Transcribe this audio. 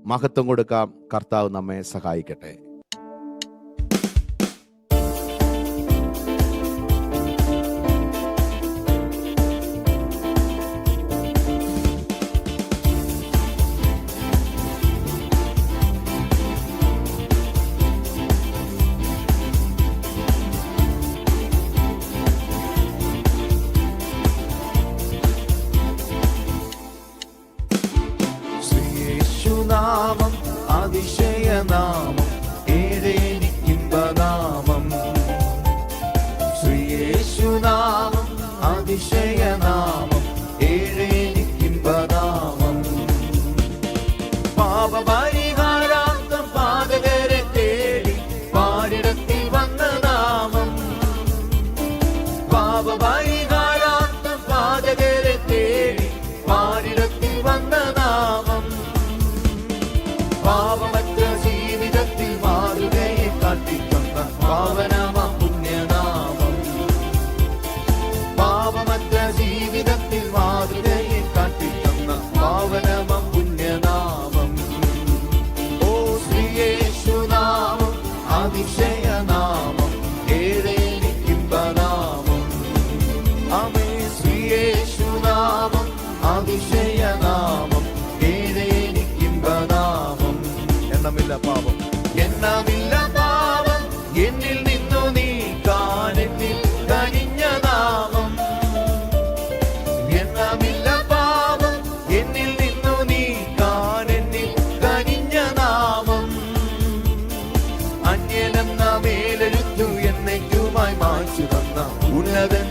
മഹത്വം കൊടുക്കാം. കർത്താവ് നമ്മെ സഹായിക്കട്ടെ. നാമം അതിശയനാമം ഏഴേനിക്കിമ്പനാമം. ശ്രീയേശുനാമം അതിശയനാമം ഏഴേനിക്കിമ്പനാമം. പാപപരിഹാരാർത്ഥം പാതകരെ തേടി പാരിടത്തിൽ വന്ന നാമം. പാപപരിഹാരാർത്ഥം പാതകരെ തേടി പാരിടത്തിൽ വന്ന നാമം. പാപമറ്റ ജീവിതത്തിൽ മാറുകയെ കാട്ടിത്തന്ന പാവനമാം പുണ്യനാമം. പാപമറ്റ ജീവിതത്തിൽ മാറുകയെ കാട്ടിത്തന്ന പാവനമാം പുണ്യനാമം. ഓ ശ്രീയേശുനാമം അതിശയനാമം ഏഴേനിക്കിമ്പനാമം. ആമേ ശ്രീയേശുനാമം അതിശയനാമം ഏഴേനിക്കിമ്പനാമം. എണ്ണമില്ല പാപം, എണ്ണമില്ല പാപം എന്നിൽ നിന്നു നീക്കാൻ എന്നിൽ കനിഞ്ഞ നാമം. എണ്ണമില്ല പാപം എന്നിൽ നിന്നു നീക്കാൻ എന്നിൽ കനിഞ്ഞ നാമം. അന്യനെന്ന മേലെഴുത്തു എന്നേക്കുമായി മാച്ചു തന്ന ഉന്നതൻ